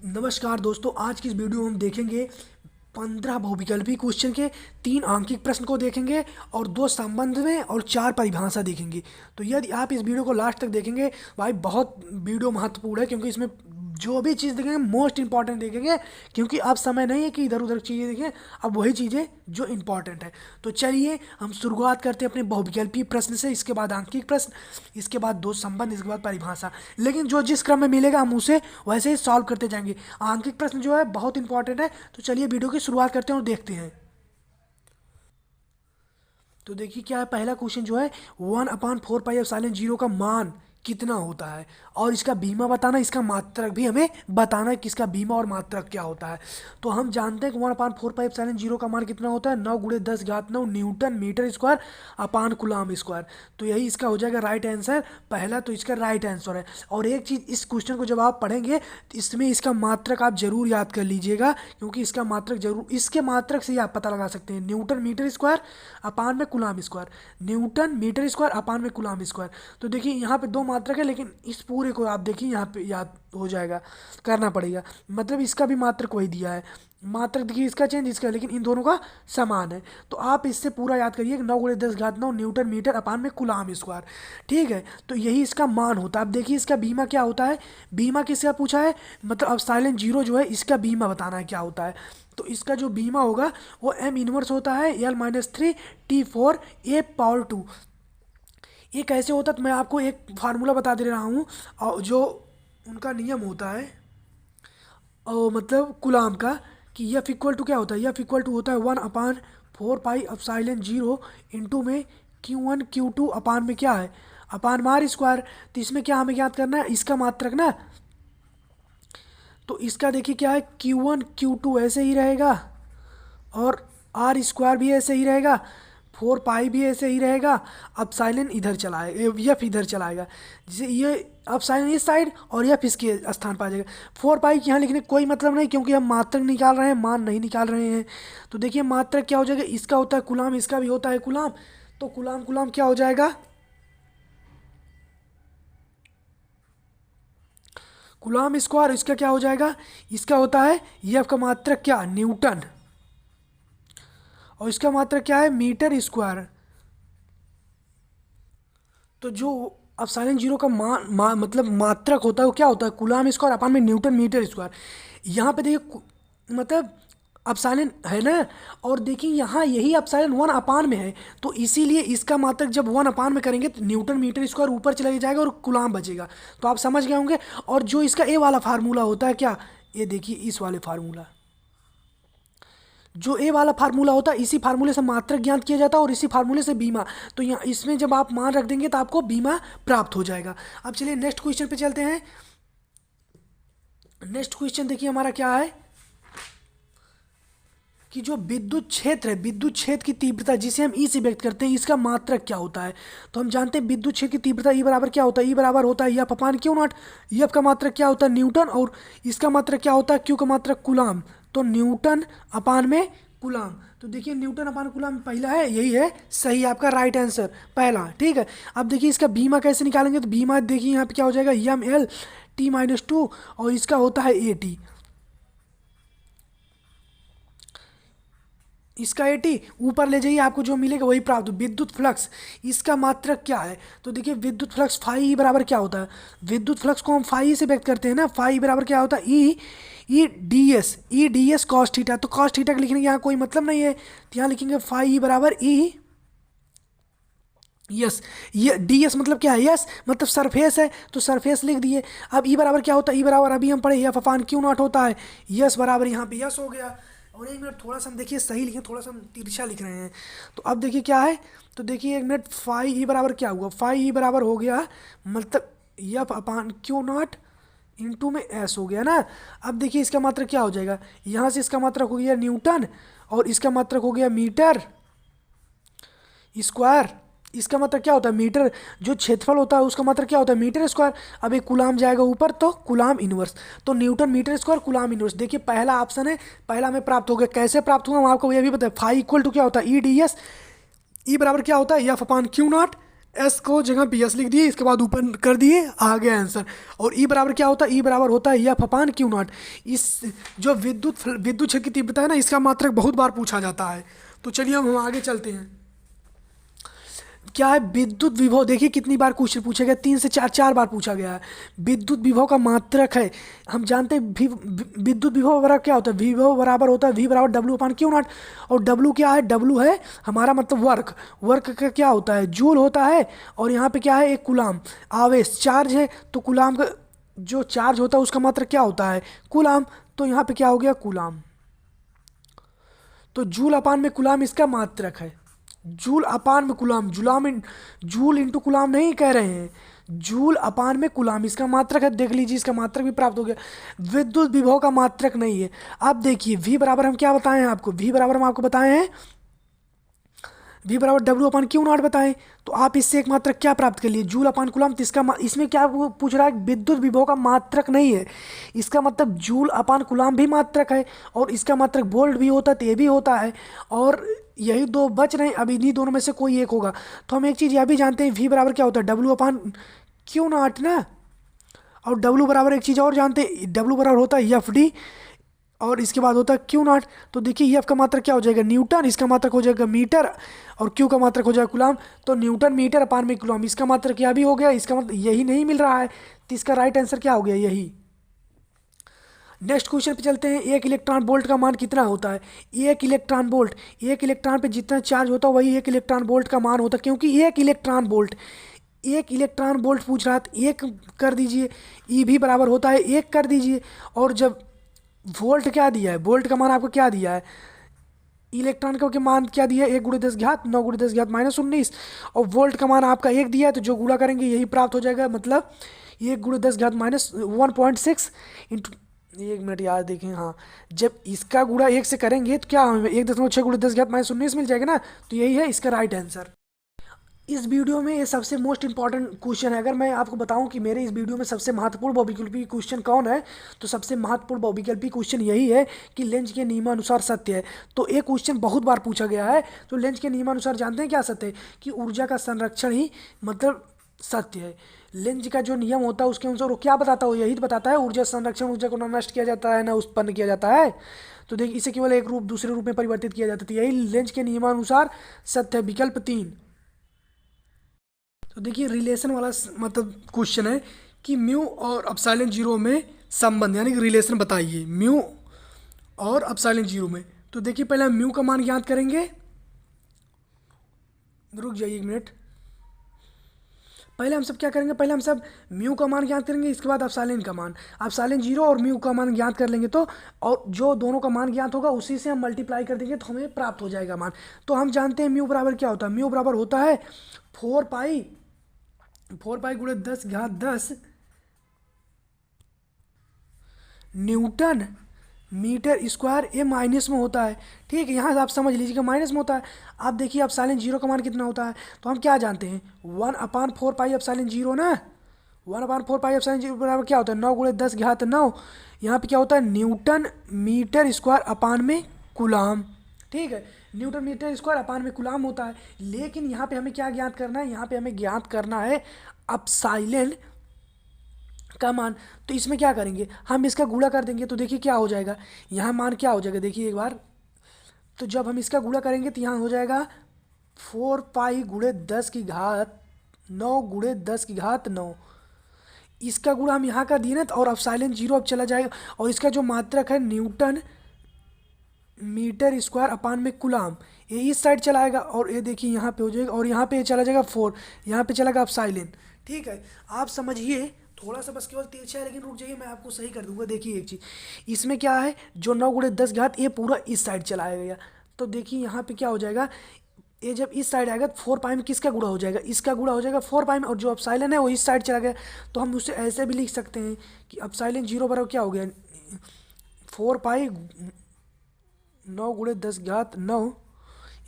नमस्कार दोस्तों, आज की इस वीडियो में हम देखेंगे 15 बहुविकल्पी क्वेश्चन के 3 आंकिक प्रश्न को देखेंगे और 2 संबंध में और 4 परिभाषा देखेंगे। तो यदि आप इस वीडियो को लास्ट तक देखेंगे भाई, बहुत वीडियो महत्वपूर्ण है क्योंकि इसमें जो भी चीज़ देखेंगे मोस्ट इंपॉर्टेंट देखेंगे, क्योंकि अब समय नहीं है कि इधर उधर चीज़ें देखें, अब वही चीज़ें जो इंपॉर्टेंट है। तो चलिए हम शुरुआत करते हैं अपने बहुविकल्पी प्रश्न से, इसके बाद आंकिक प्रश्न, इसके बाद 2 संबंध, इसके बाद परिभाषा। लेकिन जो जिस क्रम में मिलेगा हम उसे वैसे ही सॉल्व करते जाएंगे। आंकिक प्रश्न जो है बहुत इंपॉर्टेंट है। तो चलिए वीडियो की शुरुआत करते हैं और देखते हैं। तो देखिए क्या है, पहला क्वेश्चन जो है 1/4πε0 का मान कितना होता है और इसका बीमा बताना, इसका मात्रक भी हमें बताना है कि इसका बीमा और मात्रक क्या होता है। तो हम जानते हैं कि 1/4πε0 का मान कितना होता है, 9×10⁹ newton metre square upon coulomb square. तो यही इसका हो जाएगा राइट आंसर, पहला तो इसका राइट आंसर है। और एक चीज़, इस क्वेश्चन को जब आप पढ़ेंगे तो इसमें इसका मात्रक आप जरूर याद कर लीजिएगा, क्योंकि इसका मात्रक जरूर, इसके मात्रक से ही आप पता लगा सकते हैं, न्यूटन मीटर स्क्वायर अपान में coulomb square, newton metre square upon में कूलम स्क्वायर। तो देखिए यहाँ पे 2 मात्रक है, लेकिन इस पूरे को आप देखिए यहाँ पे याद हो जाएगा, करना पड़ेगा। मतलब इसका भी मात्रक वही दिया है, मात्रक देखिए इसका चेंज, इसका, लेकिन इन दोनों का समान है। तो आप इससे पूरा याद करिए कि 9×10⁹ न्यूटन मीटर अपान में कूलम स्क्वायर। ठीक है, तो यही इसका मान होता है। अब देखिए इसका बीमा क्या होता है, बीमा किसका पूछा है, मतलब अब साइलेंट जीरो जो है इसका बीमा बताना है क्या होता है। तो इसका जो बीमा होगा वो m इनवर्स होता है L-3 T4 A⁴ ये कैसे होता है, तो मैं आपको एक फार्मूला बता दे रहा हूँ, और जो उनका नियम होता है, और मतलब कूलम का, कि F इक्वल टू क्या होता है, F इक्वल टू होता है 1/4πε0 इंटू में Q1 Q2 अपान में क्या है, अपान मार स्क्वायर। तो इसमें क्या हमें याद करना है, इसका मात्रक ना। तो इसका देखिए क्या है, Q1 Q2 ऐसे ही रहेगा और आर स्क्वायर भी ऐसे ही रहेगा, 4 पाई भी ऐसे ही रहेगा। अब साइलेंट इधर चलाएगा, एफ इधर चलाएगा, जैसे ये अब साइलेंट इस साइड और एफ इसके स्थान पर आ जाएगा। 4 पाई यहाँ लिखने कोई मतलब नहीं, क्योंकि हम मात्रक निकाल रहे हैं, मान नहीं निकाल रहे हैं। तो देखिए मात्रक क्या हो जाएगा, इसका होता है कूलम, इसका भी होता है कूलम। तो कूलम कूलम क्या हो जाएगा, कूलम स्क्वायर, इसका क्या हो जाएगा, इसका होता है एफ का मात्रक क्या, न्यूटन, और इसका मात्रक क्या है, मीटर स्क्वायर। तो जो अब साइलेंट जीरो का मतलब मात्रक होता है वो क्या होता है, कूलम स्क्वायर अपान में न्यूटन मीटर स्क्वायर। यहाँ पे देखिए मतलब अब साइलेंट है ना, और देखिए यहाँ यही अब साइलेंट 1 अपान में है, तो इसीलिए इसका मात्रक जब 1 अपान में करेंगे तो न्यूटन मीटर स्क्वायर ऊपर चला जाएगा और कूलम बचेगा। तो आप समझ गए होंगे। और जो इसका ए वाला फार्मूला होता है क्या, ये देखिए इस वाले फार्मूला, जो ए वाला फार्मूला होता है, इसी फार्मूले से मात्रक ज्ञात किया जाता है और इसी फार्मूले से बीमा। तो यहाँ इसमें जब आप मान रख देंगे तो आपको बीमा प्राप्त हो जाएगा। अब चलिए नेक्स्ट क्वेश्चन पे चलते हैं। नेक्स्ट क्वेश्चन देखिए हमारा क्या है, कि जो विद्युत क्षेत्र है, विद्युत क्षेत्र की तीव्रता जिसे हम ई से व्यक्त करते हैं, इसका मात्रक क्या होता है। तो हम जानते हैं विद्युत क्षेत्र की तीव्रता ई बराबर क्या होता है, ई बराबर होता है F upon Q not. F का मात्रक क्या होता है, न्यूटन, और इसका मात्रक क्या होता है, क्यू का मात्रक कूलम। तो न्यूटन अपान में कूलम। तो देखिए न्यूटन अपान कूलम पहला है, यही है सही आपका राइट आंसर पहला। ठीक है, अब देखिए इसका बीमा कैसे निकालेंगे। तो बीमा देखिए यहाँ पे क्या हो जाएगा, L-T-2, और इसका होता है AT, इसका 80 ऊपर ले जाइए, आपको जो मिलेगा वही प्राप्त। विद्युत फ्लक्स, इसका मात्रक क्या है। तो देखिए विद्युत फ्लक्स फाई बराबर क्या होता है, विद्युत फ्लक्स को हम फाई से व्यक्त करते हैं ना, फाई बराबर क्या होता है, E D S cos theta. तो कॉस थीटा का लिखने का यहाँ कोई मतलब नहीं है, तो यहाँ लिखेंगे फाई बराबर ई यस, ये डी एस मतलब क्या है, यस मतलब सरफेस है, तो सरफेस लिख दिए। अब ई बराबर क्या होता है, ई बराबर अभी हम पढ़े एफ अपान क्यू नॉट होता है, यस बराबर यहाँ पे यस हो गया। और एक मिनट थोड़ा सा हम देखिए सही लिखें, थोड़ा सा हम तिरछा लिख रहे हैं। तो अब देखिए क्या है, तो देखिए एक मिनट, फाई ई बराबर क्या हुआ, फाई ई बराबर हो गया मतलब F upon Q not into में एस हो गया ना। अब देखिए इसका मात्रक क्या हो जाएगा, यहाँ से इसका मात्रक हो गया न्यूटन और इसका मात्रक हो गया मीटर स्क्वायर। इसका मतलब क्या होता है, मीटर, जो क्षेत्रफल होता है उसका मतलब क्या होता है, मीटर स्क्वायर। अब एक कूलम जाएगा ऊपर तो कूलम इनवर्स, तो newton metre square coulomb inverse. देखिए पहला ऑप्शन है, पहला में प्राप्त हो गया। कैसे प्राप्त हुआ हम आपको ये भी बताया, फाई इक्वल टू क्या होता है, ई डी एस, ई बराबर क्या होता है F upon Q not, S को जगह पे एस लिख दिए, इसके बाद ऊपर कर दिए, आ गया आंसर। और ई बराबर क्या होता है, ई बराबर होता है एफ अपान क्यू नॉट। इस जो विद्युत क्षेत्र की तीव्रता है ना, इसका मात्रक बहुत बार पूछा जाता है। तो चलिए हम आगे चलते हैं। क्या है विद्युत विभव, देखिए कितनी बार क्वेश्चन पूछा गया, 3 से 4 बार पूछा गया है। विद्युत विभव का मात्रक है, हम जानते हैं विद्युत विभव बराबर क्या होता है, विभव बराबर होता है वी बराबर डब्ल्यू अपान क्यू नॉट। और डब्ल्यू क्या है, डब्ल्यू है हमारा मतलब वर्क, वर्क का क्या होता है, जूल होता है। और यहाँ पे क्या है, एक कुलाम आवेश चार्ज है, तो कुलाम का जो चार्ज होता है उसका मात्रक क्या होता है, कुलाम। तो यहाँ पे क्या हो गया, कुलाम। तो जूल अपान में कुलाम इसका मात्रक है, जूल अपान में कुलाम, जूल इंटू कुलाम नहीं कह रहे हैं, जूल अपान में कुलाम इसका मात्रक है। देख लीजिए इसका मात्रक भी प्राप्त हो गया। विद्युत विभव का मात्रक नहीं है। अब देखिए वी बराबर हम क्या बताए हैं आपको, वी बराबर हम आपको बताए हैं वी बराबर डब्ल्यू अपान क्यू नॉट बताएं। तो आप इससे एक मात्रक क्या प्राप्त कर लिए, जूल अपान कुलाम। तो इसका इसमें क्या वो पूछ रहा है, विद्युत विभव का मात्रक नहीं है, इसका मतलब जूल अपान कुलाम भी मात्रक है, और इसका मात्रक वोल्ट भी होता है, तो ये भी होता है। और यही दो बच रहे हैं, अब इन्हीं दोनों में से कोई एक होगा। तो हम एक चीज़ यह भी जानते हैं, वी बराबर क्या होता है, डब्ल्यू अपान क्यू नॉट ना। और डब्ल्यू बराबर एक चीज़ और जानते हैं, डब्ल्यू बराबर होता है एफ डी, और इसके बाद होता है क्यू नॉट। तो देखिए एफ का मात्रक क्या हो जाएगा, न्यूटन, इसका मात्रक हो जाएगा मीटर, और क्यू का मात्रक हो जाएगा कुलाम। तो न्यूटन मीटर अपान में कुलाम, इसका मात्रक क्या भी हो गया, इसका मतलब यही नहीं मिल रहा है। तो इसका राइट आंसर क्या हो गया, यही। नेक्स्ट क्वेश्चन पे चलते हैं। एक इलेक्ट्रॉन वोल्ट का मान कितना होता है, एक इलेक्ट्रॉन वोल्ट, एक इलेक्ट्रॉन पे जितना चार्ज होता है वही एक इलेक्ट्रॉन वोल्ट का मान होता है। क्योंकि एक इलेक्ट्रॉन वोल्ट पूछ रहा है, तो एक कर दीजिए, ई भी बराबर होता है एक कर दीजिए। और जब वोल्ट क्या दिया है, वोल्ट का मान आपको क्या दिया है, इलेक्ट्रॉन का के मान क्या दिया है, 1 × 10⁻⁹ और वोल्ट का मान आपका एक दिया है, तो जो गुणा करेंगे यही प्राप्त हो जाएगा। मतलब 1 × 10⁻⁻1.6 इंटू, एक मिनट याद देखें, हाँ, जब इसका गुणा एक से करेंगे तो क्या हमें 1.6 × 10⁻⁻19 मिल जाएगा ना। तो यही है इसका राइट आंसर। इस वीडियो में ये सबसे मोस्ट इंपॉर्टेंट क्वेश्चन है। अगर मैं आपको बताऊं कि मेरे इस वीडियो में सबसे महत्वपूर्ण बहुविकल्पी क्वेश्चन कौन है, तो सबसे महत्वपूर्ण बहुविकल्पी क्वेश्चन यही है कि लेंज के नियमानुसार सत्य है। तो एक क्वेश्चन बहुत बार पूछा गया है। तो लेंज के नियमानुसार जानते हैं क्या सत्य है, कि ऊर्जा का संरक्षण ही मतलब सत्य है। लेंज का जो नियम होता है उसके अनुसार वो क्या बताता है, यही तो बताता है, ऊर्जा संरक्षण, ऊर्जा को न नष्ट किया जाता है, न उत्पन्न किया जाता है। तो देखिए इसे केवल एक रूप दूसरे रूप में परिवर्तित किया जाता है। तो यही लेंज के नियमानुसार सत्य है, विकल्प 3। तो देखिए रिलेशन वाला मतलब क्वेश्चन है कि म्यू और अपसाइलन जीरो में संबंध, यानी कि रिलेशन बताइए म्यू और अपसाइलन जीरो में। तो देखिए पहले हम म्यू का मान ज्ञात करेंगे, रुक जाइए एक मिनट। पहले हम सब क्या करेंगे, पहले हम सब म्यू का मान ज्ञात करेंगे, इसके बाद अपसाइलन का मान, अपसाइलन जीरो और म्यू का मान ज्ञात कर लेंगे। तो और जो दोनों का मान ज्ञात होगा उसी से हम मल्टीप्लाई कर देंगे, तो हमें प्राप्त हो जाएगा मान। तो हम जानते हैं म्यू बराबर क्या होता है, म्यू बराबर होता है 4 पाई × 10⁻10 न्यूटन मीटर स्क्वायर। ये माइनस में होता है, ठीक है, यहाँ से आप समझ लीजिए कि माइनस में होता है। आप देखिए अपसाइलन जीरो का मान कितना होता है, तो हम क्या जानते हैं 1/4 पाई अपसाइलन जीरो ना, 1/4 पाई अपसाइलन जीरो बराबर क्या होता है 9 × 10⁻9। यहाँ पे क्या होता है न्यूटन मीटर स्क्वायर अपान में कुलाम, ठीक है, न्यूटन मीटर स्क्वायर अपान में कुलाम होता है। लेकिन यहाँ पे हमें क्या ज्ञात करना है, यहाँ पे हमें ज्ञात करना है अपसाइलन का मान। तो इसमें क्या करेंगे, हम इसका गुणा कर देंगे, तो देखिए क्या हो जाएगा, यहाँ मान क्या हो जाएगा, देखिए एक बार। तो जब हम इसका गुणा करेंगे तो यहाँ हो जाएगा 4 पाई × 10⁻9 इसका गुणा हम यहाँ का दिए ना, और अपसाइलन जीरो अब चला जाएगा, और इसका जो मात्रक है न्यूटन मीटर स्क्वायर अपान में कुलाम, ये इस साइड चलाएगा, और ये देखिए यहाँ पे हो जाएगा, और यहाँ पे ये चला जाएगा 4, यहाँ पे चला गया अपसाइलन, ठीक है। आप समझिए, थोड़ा सा बस केवल तिरछा है, लेकिन रुक जाइए मैं आपको सही कर दूंगा। देखिए एक चीज़ इसमें क्या है, जो 9 × 10 ये पूरा इस साइड चलाया गया। तो देखिए यहाँ पे क्या हो जाएगा, ये जब इस साइड आएगा तो 4 पाई में किसका गुणा हो जाएगा, इसका गुणा हो जाएगा 4 पाई में, और जो अपसाइलन है वो इस साइड चला गया। तो हम उसे ऐसे भी लिख सकते हैं कि अपसाइलन जीरो बराबर क्या हो गया 4 पाई 9 × 10⁻9,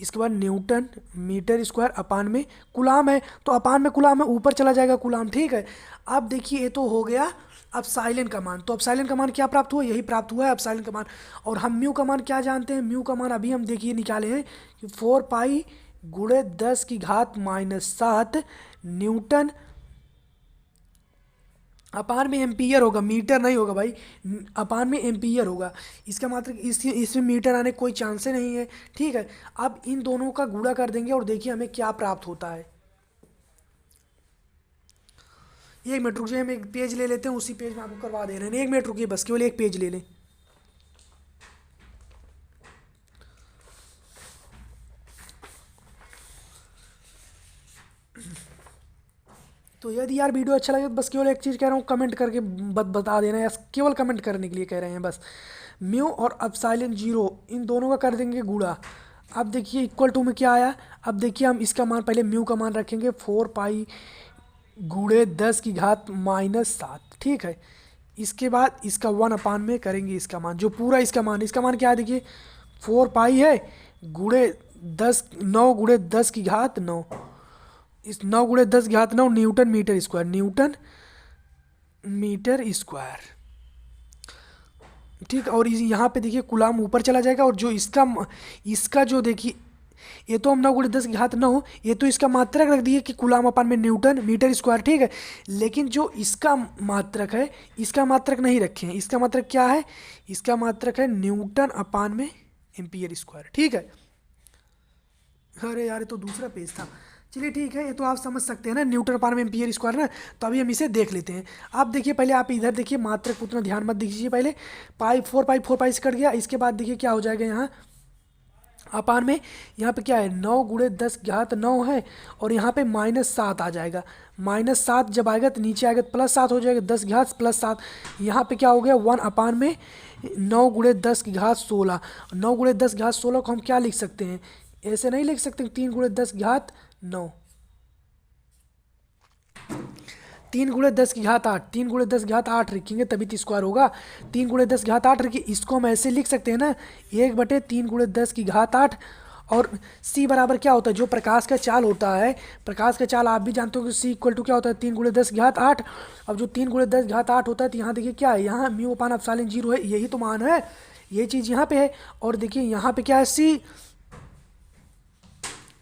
इसके बाद न्यूटन मीटर स्क्वायर अपान में कुलाम है। तो अपान में कुलाम है, ऊपर चला जाएगा कुलाम, ठीक है। अब देखिए ये तो हो गया अपसाइलन का मान। तो अपसाइलन का मान क्या प्राप्त हुआ, यही प्राप्त हुआ है अपसाइलन का मान। और हम म्यू का मान क्या जानते हैं, म्यू का मान अभी हम देखिए निकाले हैं कि 4 पाई गुणे 10 की घात -7 न्यूटन अपान में एम्पियर होगा, मीटर नहीं होगा भाई, अपान में एम्पियर होगा। इसका मतलब इसमें मीटर आने कोई चांस ही नहीं है। ठीक है, अब इन दोनों का गुणा कर देंगे और देखिए हमें क्या प्राप्त होता है। एक मिनट रुकिए, हम एक पेज ले लेते हैं, उसी पेज में आपको करवा दे रहे हैं। एक मिनट रुकिए, बस केवल एक पेज ले लें। तो यदि यार वीडियो अच्छा लगे तो बस केवल एक चीज़ कह रहा हूँ, कमेंट करके बता देना, या केवल कमेंट करने के लिए कह रहे हैं बस। म्यू और अपसाइलन जीरो इन दोनों का कर देंगे गुणा। अब देखिए इक्वल टू में क्या आया। अब देखिए हम इसका मान, पहले म्यू का मान रखेंगे 4 पाई गुणे 10 की घात -7। ठीक है, इसके बाद इसका 1 अपान में करेंगे इसका मान, जो पूरा इसका मान क्या है देखिए, 4 पाई है गुणे 10, 9 गुणे 10 की घात 9, इस 9 गुणे 10 की घात 9 newton metre square, newton metre square. ठीक, और यहाँ पे देखिए कुलाम ऊपर चला जाएगा, और जो इसका जो देखिए, ये तो हम 9 गुणे 10 की घात 9, ये तो इसका मात्रक रख दिए कि कुलाम अपान में न्यूटन मीटर स्क्वायर। ठीक है, लेकिन जो इसका मात्रक है, इसका मात्रक नहीं रखे हैं। इसका मात्रक क्या है, इसका मात्रक है न्यूटन अपान में एम्पियर स्क्वायर। ठीक है, अरे यार ये तो दूसरा पेज था। चलिए ठीक है, ये तो आप समझ सकते हैं ना, न्यूटन अपान में एम्पियर स्क्वायर ना। तो अभी हम इसे देख लेते हैं। आप देखिए पहले, आप इधर देखिए, मात्रक उतना ध्यान मत दीजिए पहले। 4 पाई से कट गया। इसके बाद देखिए क्या हो जाएगा, यहाँ अपान में, यहाँ पे क्या है, 9 गुणे 10 घात 9 है, और यहाँ पे -7 आ जाएगा। -7 जब आएगा तो नीचे आएगा तो +7 हो जाएगा, 10 घात +7। यहाँ पे क्या हो गया, 1 अपान में 9 गुणे 10 की घात 16। 9 गुणे 10 घात 16 को हम क्या लिख सकते हैं, ऐसे नहीं लिख सकते, 3 गुणे 10 घात 9, 3 गुणे 10 की घात 8, 3 गुणे 10 घात 8 रखेंगे तभी तो स्क्वायर होगा। 3 गुणे 10 घात 8 रखिए, इसको हम ऐसे लिख सकते हैं ना, 1/3 गुणे 10 की घात 8। और c बराबर क्या होता है, जो प्रकाश का चाल होता है, प्रकाश का चाल आप भी जानते हो कि c इक्वल टू क्या होता है, 3 गुणे 10 घात 8। अब जो 3 गुणे 10 घात 8 होता है, तो यहाँ देखिए क्या है, यहाँ म्यू अपान एप्सिलॉन 0 है, यही तो मान है, ये चीज़ यहाँ पे है। और देखिए यहाँ पे क्या है, c,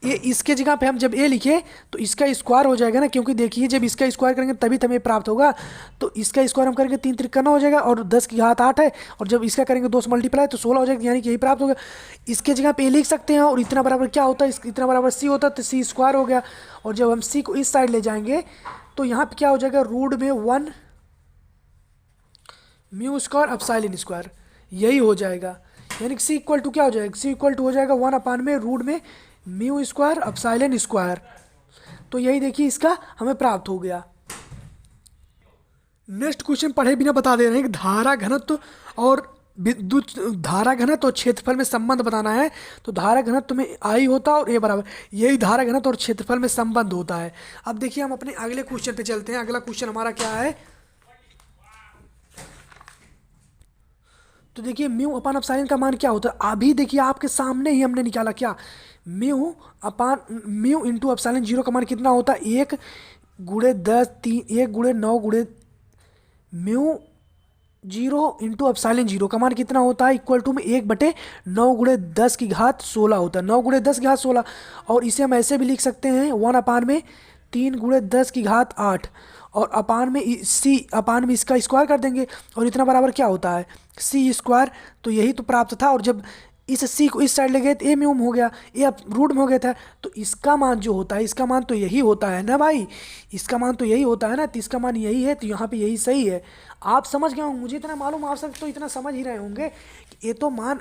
ये इसके जगह पे हम जब ए लिखे तो इसका स्क्वायर हो जाएगा ना, क्योंकि देखिए जब इसका स्क्वायर करेंगे तभी तो हमें प्राप्त होगा। तो इसका स्क्वायर हम करेंगे 3 त्रिक करना हो जाएगा, और 10 की घात 8 है, और जब इसका करेंगे 2 से मल्टीप्लाई तो 16 हो जाएगा, यानी कि यही प्राप्त होगा। इसके जगह पे ए लिख सकते हैं, और इतना बराबर क्या होता है, इतना बराबर सी होता है, तो सी स्क्वायर हो गया। और जब हम सी को इस साइड ले जाएंगे तो यहाँ पे क्या हो जाएगा, रूट में 1 म्यू स्क्वायर एप्सिलॉन स्क्वायर, यही हो जाएगा। यानी कि सी इक्वल टू क्या हो जाएगा, सी इक्वल टू हो जाएगा 1 अपान में रूट में म्यू स्क्वायर एप्सिलॉन स्क्वायर। तो यही देखिए इसका हमें प्राप्त हो गया। नेक्स्ट क्वेश्चन पढ़े बिना बता दे रहे हैं कि धारा घनत्व और विद्युत धारा घनत्व और क्षेत्रफल में संबंध बताना है। तो धारा घनत्व में आई होता है और ए बराबर, यही धारा घनत्व और क्षेत्रफल में संबंध होता है। अब देखिए हम अपने अगले क्वेश्चन पे चलते हैं। अगला क्वेश्चन हमारा क्या है, तो देखिए म्यू अपान एप्सिलॉन का मान क्या होता है, अभी देखिए आपके सामने ही हमने निकाला क्या, म्यू इंटू एप्सिलॉन 0 का मान कितना होता है, 1 गुणे 10 3 1 गुणे 9 गुणे म्यू 0 इंटू एप्सिलॉन 0 का मान कितना होता है, इक्वल टू में 1/9 गुणे 10 की घात 16 होता है, 9 गुणे 10 की घात 16। और इसे हम ऐसे भी लिख सकते हैं 1 अपान में 3 गुणे 10 की घात 8, और अपान में सी अपान में इसका स्क्वायर कर देंगे, और इतना बराबर क्या होता है, सी स्क्वायर। तो यही तो प्राप्त था, और जब इस सी को इस साइड ले गए तो ए म्यूम हो गया, ए अब रूट में हो गया था। तो इसका मान जो होता है, इसका मान तो यही होता है ना भाई, इसका मान तो यही होता है ना, तो इसका मान यही है, तो यहाँ पे यही सही है। आप समझ गए होंगे, मुझे इतना मालूम, आप सब तो इतना समझ ही रहे होंगे कि ये तो मान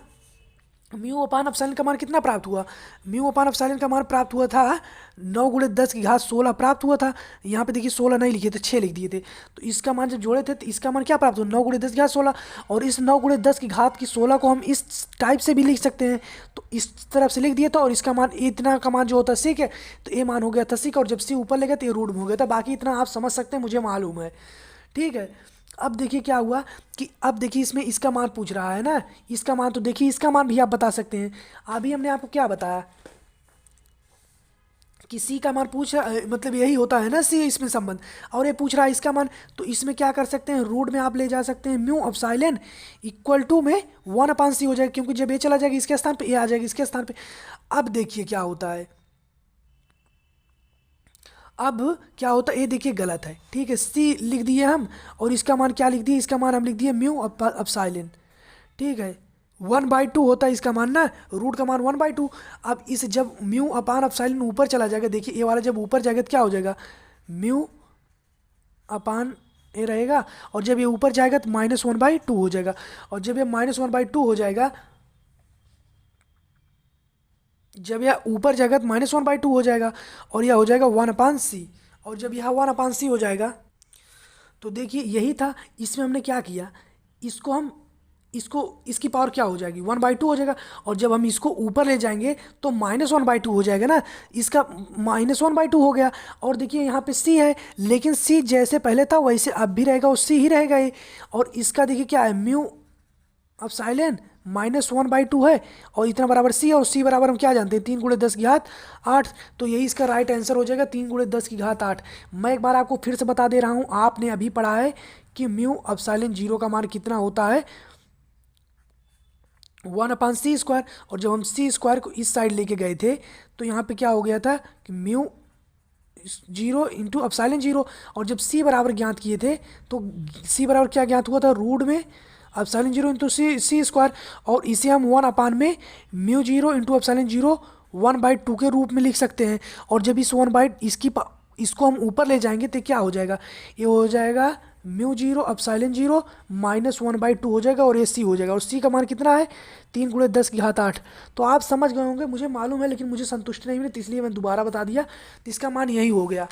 म्यू अपान एप्सिलॉन का मान कितना प्राप्त हुआ, म्यू अपान एप्सिलॉन का मान प्राप्त हुआ था 9 गुणे 10 की घात 16 प्राप्त हुआ था। यहाँ पे देखिए 16 नहीं लिखे थे, 6 लिख दिए थे। तो इसका मान जब जोड़े थे तो इसका मान क्या प्राप्त हुआ, 9 गुणे 10 की घात 16। और इस 9 गुणे 10 की घात की 16 को हम इस टाइप से भी लिख सकते हैं, तो इस तरफ से लिख दिया था। और इसका मान इतना का मान जो होता है सीक है, तो ये मान हो गया था सीक, और जब सी ऊपर ले गया तो ये रूट में हो गया था। बाकी इतना आप समझ सकते हैं, मुझे मालूम है। ठीक है, अब देखिए क्या हुआ कि अब देखिए इसमें इसका मान पूछ रहा है ना, इसका मान, तो देखिए इसका मान भी आप बता सकते हैं। अभी हमने आपको क्या बताया कि सी का मान पूछ रहा, मतलब यही होता है ना सी इसमें संबंध, और ये पूछ रहा है इसका मान। तो इसमें क्या कर सकते हैं, रूट में आप ले जा सकते हैं म्यू एप्सिलॉन इक्वल टू में 1 अपान सी हो जाएगा, क्योंकि जब ये चला जाएगा इसके स्थान पे, ये आ जाएगा इसके स्थान पे। अब देखिए क्या होता है, अब क्या होता है, ये देखिए गलत है, ठीक है, सी लिख दिए हम, और इसका मान क्या लिख दिए, इसका मान हम लिख दिए म्यू अपसाइलिन, ठीक है। 1/2 होता है इसका मान ना, रूट का मान 1/2। अब इस जब म्यू अपान अपसाइलिन ऊपर चला जाएगा, देखिए ये वाला जब ऊपर जाएगा तो क्या हो जाएगा, म्यू अपान ए रहेगा, और जब ये ऊपर जाएगा तो -1/2 हो जाएगा, और जब ये -1/2 हो जाएगा, जब यह ऊपर जाएगा तो -1/2 हो जाएगा, और यह हो जाएगा 1/c, और जब यह 1/c हो जाएगा, तो देखिए यही था, इसमें हमने क्या किया, इसको हम इसको इसकी पावर क्या हो जाएगी, 1/2 हो जाएगा, और जब हम इसको ऊपर ले जाएंगे तो -1/2 हो जाएगा ना, इसका -1/2 हो गया। और देखिए यहाँ पे c है, लेकिन c जैसे पहले था वैसे अब भी रहेगा, और c ही रहेगा ये, और इसका देखिए क्या है, म्यू अब साइलेन -1/2 है, और इतना बराबर सी, और सी बराबर हम क्या जानते हैं, 3 × 10⁸ तो यही इसका राइट आंसर हो जाएगा, 3 × 10⁸। मैं एक बार आपको फिर से बता दे रहा हूँ, आपने अभी पढ़ा है कि म्यू अब साइलेन 0 का मान कितना होता है, 1/c²। और जब हम c² को इस साइड लेके गए थे तो यहाँ पे क्या हो गया था कि म्यू 0 इंटू अपसाइलन 0, और जब c बराबर ज्ञात किए थे तो c बराबर क्या ज्ञात हुआ था, रूट में अपसाइलन 0 इंटू c², और इसे हम 1 में म्यू 0 इंटू अपसाइलन 0 1/2 के रूप में लिख सकते हैं। और जब इस इसको हम ऊपर ले जाएंगे तो क्या हो जाएगा, ये हो जाएगा म्यू 0 अपसाइलन 0 -1/2 हो जाएगा, और ये सी हो जाएगा, और सी का मान कितना है, 3 × 10⁸। तो आप समझ गए होंगे, मुझे मालूम है, लेकिन मुझे संतुष्टि नहीं मिली, तो इसलिए मैं दोबारा बता दिया, तो इसका मान यही हो गया।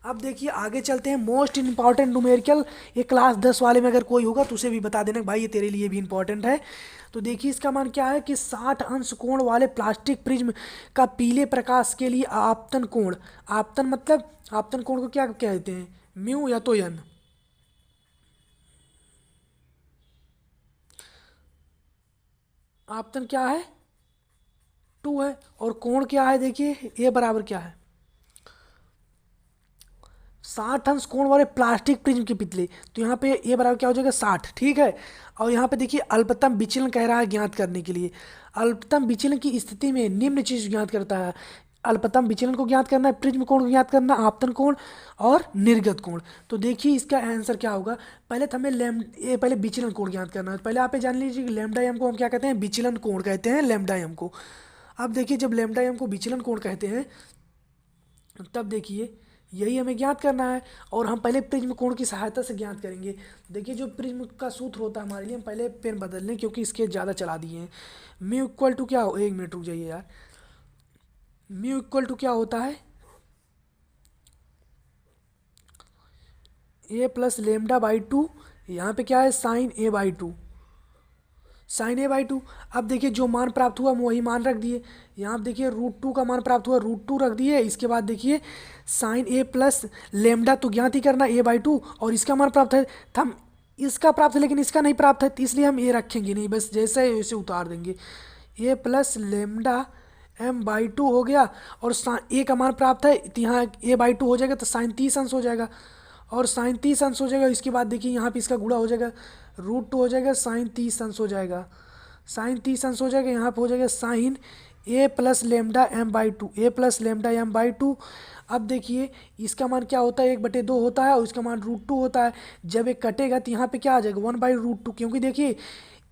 अब देखिए आगे चलते हैं, मोस्ट इंपॉर्टेंट न्यूमेरिकल, ये क्लास 10 वाले में अगर कोई होगा तो उसे भी बता देना भाई, ये तेरे लिए भी इंपॉर्टेंट है। तो देखिए इसका मान क्या है कि 60 अंश कोण वाले प्लास्टिक प्रिज्म का पीले प्रकाश के लिए आपतन कोण, आपतन मतलब आपतन कोण को क्या कहते हैं, म्यू या तो एन, आपतन क्या है 2 है, और कोण क्या है, देखिए ए बराबर क्या है, 60 अंश कोण वाले प्लास्टिक प्रिज्म के पितले, तो यहाँ पे ए बराबर क्या हो जाएगा 60, ठीक है। और यहाँ पे देखिए अल्पतम विचलन कह रहा है ज्ञात करने के लिए, अल्पतम विचलन की स्थिति में निम्न चीज ज्ञात करता है, अल्पतम विचलन को ज्ञात करना है, प्रिज्म कोण को ज्ञात करना, आपतन कोण और निर्गत कोण। तो देखिए इसका आंसर क्या होगा, पहले तो हमें पहले विचलन कोण ज्ञात करना है, पहले आप ये जान लीजिए कि लैम्डा एम को हम क्या कहते हैं, विचलन कोण कहते हैं लैम्डा एम को। अब देखिए जब लैम्डा एम को विचलन कोण कहते हैं, तब देखिए यही हमें ज्ञात करना है, और हम पहले प्रिज्म कोण की सहायता से ज्ञात करेंगे। देखिए जो प्रिज्म का सूत्र होता है हमारे लिए, हम पहले पेन बदल लें क्योंकि इसके ज़्यादा चला दिए हैं। म्यू इक्वल टू क्या हो, 1 मिनट रुक जाइए यार, म्यू इक्वल टू क्या होता है, a+λ/2, यहाँ पे क्या है sin a/2, sin a/2। अब देखिए जो मान प्राप्त हुआ हम वही मान रख दिए, यहाँ पे देखिए √2 का मान प्राप्त हुआ, √2 रख दिए, इसके बाद देखिए sin a प्लस लेमडा तो ज्ञात ही करना a/2, और इसका मान प्राप्त है, हम इसका प्राप्त है लेकिन इसका नहीं प्राप्त है, तो इसलिए हम ये रखेंगे नहीं, बस जैसे है वैसे उतार देंगे, a+λ/m/2 हो गया, और a का मान प्राप्त है तो यहाँ a/2 हो जाएगा, तो sin 30 अंश हो जाएगा, और sin 30 अंश हो जाएगा, इसके बाद देखिए यहाँ पे इसका गुणा हो जाएगा, √2 हो जाएगा, sin 30 अंश हो जाएगा, sin 30 अंश हो जाएगा, यहाँ पे हो जाएगा sin a+λ/m/2, a+λ/m/2। अब देखिए इसका मान क्या होता है, 1/2 होता है, और इसका मान √2 होता है, जब एक कटेगा तो यहाँ पे क्या आ जाएगा 1/√2, क्योंकि देखिए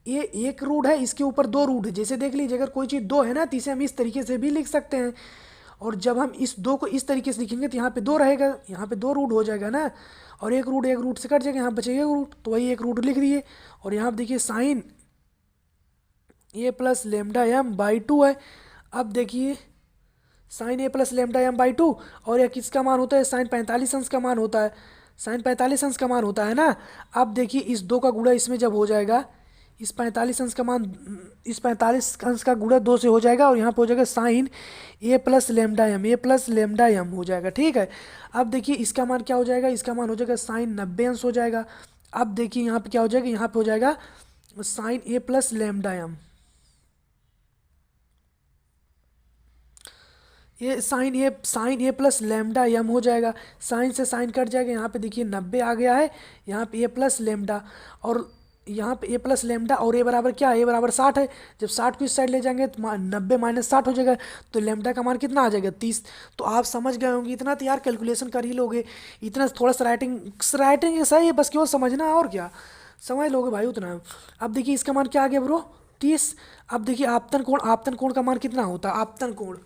ये एक रूट है, इसके ऊपर 2 रूट है, जैसे देख लीजिए अगर कोई चीज़ 2 है ना तो इसे हम इस तरीके से भी लिख सकते हैं, और जब हम इस 2 को इस तरीके से लिखेंगे तो यहाँ पे 2 रहेगा, यहाँ पे 2 रूट हो जाएगा ना, और एक रूट से कट जाएगा, यहाँ बचेगा एक रूट, तो वही एक रूट लिख दिए। और यहाँ पे देखिए साइन a+λ/m/2 है। अब देखिए साइन a+λ/m/2, और यह किसका मान होता है, साइन 45 अंश का मान होता है, साइन 45 अंश का मान होता है ना। अब देखिए इस 2 का गुणा इसमें जब हो जाएगा, इस 45 अंश का मान, इस 45 अंश का गुणा 2 से हो जाएगा, और यहाँ पे हो जाएगा साइन a+λ/m हो जाएगा, ठीक है। अब देखिए इसका मान क्या हो जाएगा, इसका मान हो जाएगा साइन 90 अंश हो जाएगा। अब देखिए यहाँ पे क्या हो जाएगा, यहाँ पे हो जाएगा साइन a+λ/m, ये साइन a+λ/m हो जाएगा, साइन से साइन कट जाएगा, यहाँ पे देखिए 90 आ गया है, यहाँ पे a+λ, और यहाँ पे ए प्लस लेमडा और ए बराबर क्या है, ए बराबर 60 है। जब 60 को इस साइड ले जाएंगे तो 90 माइनस 60 हो जाएगा, तो लेमडा का मान कितना आ जाएगा 30। तो आप समझ गए होंगे, इतना तो यार कैलकुलेशन कर ही लोगे, इतना थोड़ा सा राइटिंग राइटिंग सही है, बस केवल समझना है और क्या, समझ लोगे भाई उतना। अब देखिए इसका मान क्या आ गया ब्रो, 30। अब देखिए आपतन कोण का मान कितना होता है, आपतन कोण,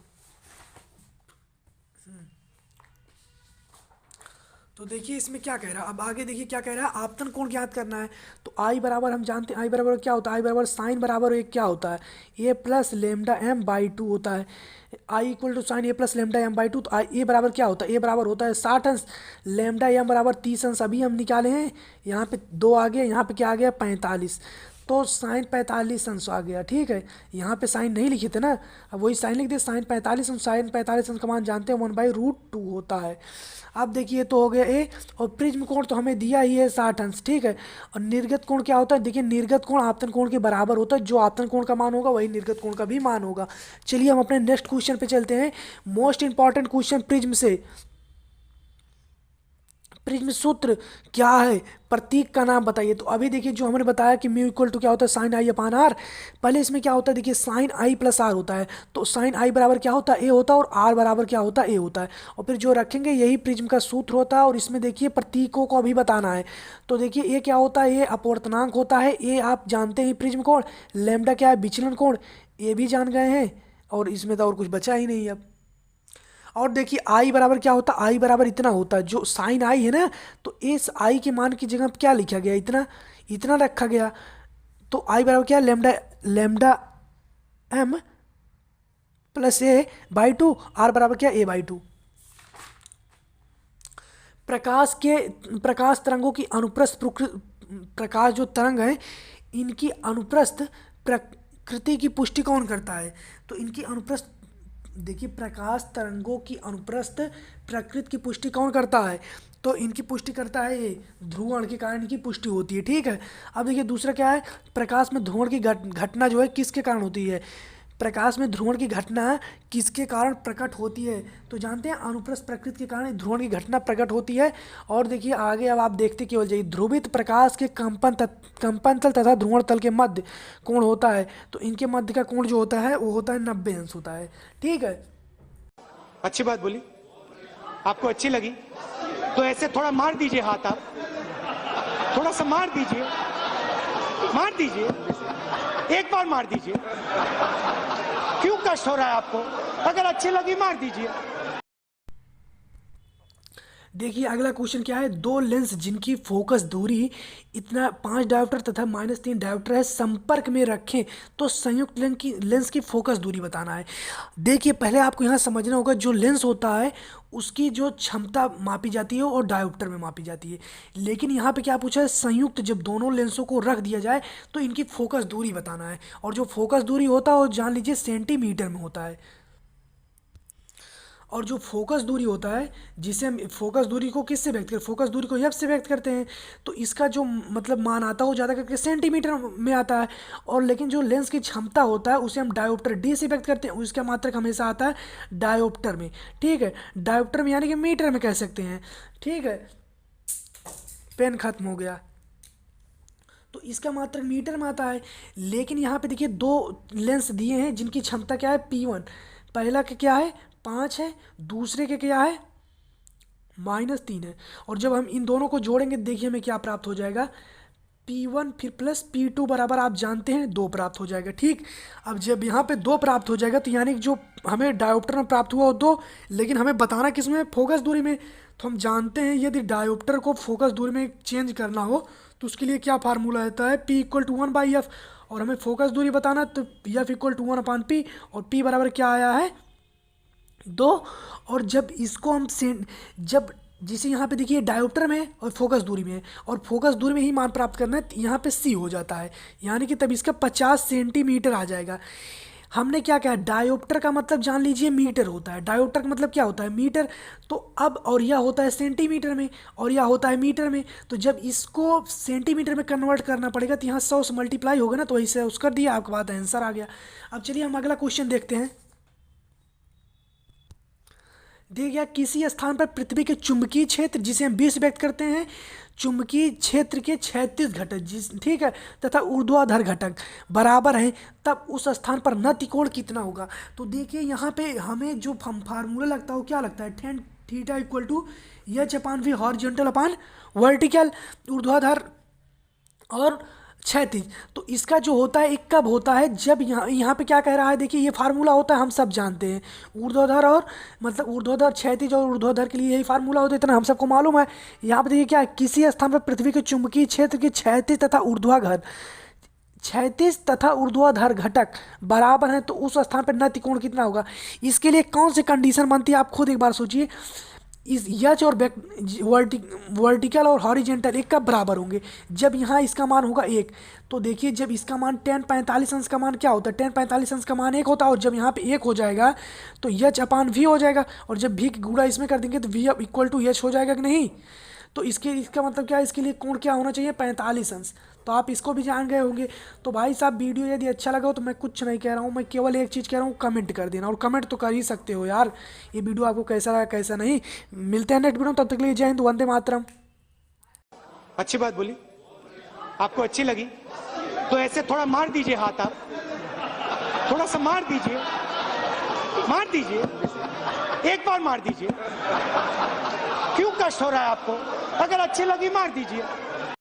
तो देखिए इसमें क्या कह रहा है, अब आगे देखिए क्या कह रहा है, आपतन कोण ज्ञात करना है। तो आई बराबर हम जानते हैं, आई बराबर क्या होता है, आई बराबर साइन बराबर एक क्या होता है, A plus lambda M by two होता है। I equal to sine A plus lambda M by two, तो आई ए बराबर क्या होता है, ए बराबर होता है 60 अंश, लेमडा एम बराबर 30 अंश अभी हम निकाले हैं। यहाँ पे 2 आ गया, यहाँ पे क्या आ गया 45, तो साइन 45 अंश आ गया। ठीक है, यहाँ पे साइन नहीं लिखे थे ना, अब वही साइन लिख दिए, साइन 45 अंश, साइन 45 अंश का मान जानते हैं 1/√2 होता है। अब देखिए तो हो गया ए, और प्रिज्म कोण तो हमें दिया ही है 60 अंश। ठीक है, और निर्गत कोण क्या होता है, देखिए निर्गत कोण आपतन कोण के बराबर होता है, जो आपतन कोण का मान होगा वही निर्गत कोण का भी मान होगा। चलिए हम अपने नेक्स्ट क्वेश्चन पे चलते हैं, मोस्ट इंपॉर्टेंट क्वेश्चन प्रिज्म से। प्रिज्म सूत्र क्या है, प्रतीक का नाम बताइए। तो अभी देखिए जो हमने बताया कि म्यू इक्वल टू क्या होता है, साइन आई अपान आर। पहले इसमें क्या होता है, देखिए साइन आई प्लस आर होता है, तो साइन आई बराबर क्या होता है, ए होता है, और आर बराबर क्या होता है, ए होता है। और फिर जो रखेंगे यही प्रिज्म का सूत्र होता है, और इसमें देखिए प्रतीकों को अभी बताना है। तो देखिए ए क्या होता है, ए अपवर्तनांक होता है, ए आप जानते हैं प्रिज्म कोण। लैम्डा क्या है, विचलन कोण, ये भी जान गए हैं, और इसमें तो और कुछ बचा ही नहीं अब। और देखिए आई बराबर क्या होता है, आई बराबर इतना होता है, जो साइन आई है ना, तो इस आई के मान की जगह पे क्या लिखा गया, इतना, इतना रखा गया। तो आई बराबर क्या है, lambda, lambda M plus A by two, R बराबर क्या, ए बाई टू। प्रकाश के, प्रकाश तरंगों की अनुप्रस्थ प्रकाश जो तरंग है, इनकी अनुप्रस्थ प्रकृति की पुष्टि कौन करता है। तो इनकी अनुप्रस्थ, देखिए प्रकाश तरंगों की अनुप्रस्थ प्रकृति की पुष्टि कौन करता है, तो इनकी पुष्टि करता है ये ध्रुवण के कारण इनकी पुष्टि होती है। ठीक है, अब देखिए दूसरा क्या है, प्रकाश में ध्रुवण की घटना जो है किसके कारण होती है, प्रकाश में ध्रुवण की घटना किसके कारण प्रकट होती है, तो जानते हैं अनुप्रस्थ प्रकृति के कारण ध्रुवण की घटना प्रकट होती है। और देखिए आगे अब आप देखते केवल जाइए, ध्रुवित प्रकाश के कंपन तल तथा ध्रुवण तल के मध्य कोण होता है, तो इनके मध्य का कोण जो होता है वो होता है 90 अंश होता है। ठीक है, अच्छी बात बोली, आपको अच्छी लगी तो ऐसे थोड़ा मार दीजिए हाथ, आप थोड़ा सा मार दीजिए, मार दीजिए, एक बार मार दीजिए। क्यों कष्ट हो रहा है आपको, अगर अच्छी लगी मार दीजिए। देखिए अगला क्वेश्चन क्या है, दो लेंस जिनकी फोकस दूरी इतना 5 डायोप्टर तथा -3 डायोप्टर है संपर्क में रखें, तो संयुक्त लेंस की फोकस दूरी बताना है। देखिए पहले आपको यहाँ समझना होगा, जो लेंस होता है उसकी जो क्षमता मापी जाती है और डायोप्टर में मापी जाती है, लेकिन यहाँ पे क्या पूछा है, संयुक्त जब दोनों लेंसों को रख दिया जाए तो इनकी फोकस दूरी बताना है, और जो फोकस दूरी होता है वो जान लीजिए सेंटीमीटर में होता है। और जो फोकस दूरी होता है, जिसे हम फोकस दूरी को किससे व्यक्त करते हैं, फोकस दूरी को एफ से व्यक्त करते हैं, तो इसका जो मतलब मान आता है वो ज़्यादा करके सेंटीमीटर में आता है। और लेकिन जो लेंस की क्षमता होता है उसे हम डायोप्टर डी से व्यक्त करते हैं, उसका मात्रक हमेशा आता है डायोप्टर में। ठीक है, डायोप्टर में यानी कि मीटर में कह सकते हैं। ठीक है, पेन खत्म हो गया, तो इसका मात्रक मीटर में आता है। लेकिन यहाँ पे देखिए दो लेंस दिए हैं जिनकी क्षमता क्या है, P1, पहला के क्या है 5 है, दूसरे के क्या है -3 है। और जब हम इन दोनों को जोड़ेंगे देखिए हमें क्या प्राप्त हो जाएगा, P1 फिर प्लस P2 बराबर आप जानते हैं 2 प्राप्त हो जाएगा। ठीक, अब जब यहाँ पे 2 प्राप्त हो जाएगा तो यानी कि जो हमें डायोप्टर में प्राप्त हुआ वो 2, लेकिन हमें बताना किस में, फोकस दूरी में। तो हम जानते हैं यदि डायोप्टर को फोकस दूरी में चेंज करना हो तो उसके लिए क्या फार्मूला रहता है, P इक्वल टू 1/f, और हमें फोकस दूरी बताना तो F इक्वल टू 1/p, और P बराबर क्या आया है 2। और जब इसको हम जब जिसे यहाँ पे देखिए डायोप्टर में और फोकस दूरी में है, और फोकस दूरी में ही मान प्राप्त करना है, तो यहाँ पे C हो जाता है, यानी कि तब इसका 50 सेंटीमीटर आ जाएगा। हमने क्या कहा, डायोप्टर का मतलब जान लीजिए मीटर होता है, डायोप्टर का मतलब क्या होता है मीटर। तो अब और यह होता है सेंटीमीटर में और यह होता है मीटर में, तो जब इसको सेंटीमीटर में कन्वर्ट करना पड़ेगा तो यहाँ 100 से मल्टीप्लाई होगा ना, तो वही से उस कर दिया, आपके पास आंसर आ गया। अब चलिए हम अगला क्वेश्चन देखते हैं। दिया गया किसी स्थान पर पृथ्वी के चुंबकीय क्षेत्र जिसे हम 20 व्यक्त करते हैं, चुंबकीय क्षेत्र के 36 घटक जिस ठीक है तथा ऊर्ध्वाधर घटक बराबर हैं, तब उस स्थान पर नति कोण कितना होगा। तो देखिए यहाँ पे हमें जो फार्मूला लगता है वो क्या लगता है, tan theta equal to h/v horizontal upon vertical, ऊर्ध्वाधर और क्षैतिज। तो इसका जो होता है एक कब होता है, जब यहाँ पे क्या कह रहा है, देखिए ये फार्मूला होता है, हम सब जानते हैं ऊर्ध्वाधर और मतलब ऊर्ध्वाधर क्षैतिज और ऊर्ध्वाधर के लिए यही फार्मूला होता है, इतना हम सबको मालूम है। यहाँ पे देखिए क्या है, किसी स्थान पर पृथ्वी के चुंबकीय क्षेत्र के क्षैतिज तथा ऊर्ध्वाधर घटक बराबर हैं, तो उस स्थान पर नति कोण कितना होगा। इसके लिए कौन सी कंडीशन बनती है आप खुद एक बार सोचिए। इस यच और वर्टिकल और हॉरिजेंटल एक कब बराबर होंगे, जब यहाँ इसका मान होगा 1। तो देखिए जब इसका मान tan 45 अंश का मान क्या होता है, tan 45 अंश का मान 1 होता है, और जब यहाँ पे 1 हो जाएगा तो h/v हो जाएगा, और जब v की गुणा इसमें कर देंगे तो v इक्वल टू h हो जाएगा कि नहीं। तो इसका मतलब क्या है, इसके लिए कोण क्या होना चाहिए, 45 अंश। तो आप इसको भी जान गए होंगे। तो भाई साहब वीडियो यदि अच्छा लगा हो तो मैं कुछ नहीं कह रहा हूँ, मैं केवल एक चीज़ कह रहा हूँ, कमेंट कर देना, और कमेंट तो कर ही सकते हो यार। ये वीडियो आपको कैसा लगा कैसा नहीं। मिलते हैं नेक्स्ट वीडियो, तब तक के लिए जय हिंद, वंदे मातरम। अच्छी बात बोली, आपको अच्छी लगी तो ऐसे थोड़ा मार दीजिए हाथ, आप थोड़ा सा मार दीजिए, एक बार मार दीजिए। क्यों कष्ट हो रहा है आपको, अगर अच्छी लगी मार दीजिए।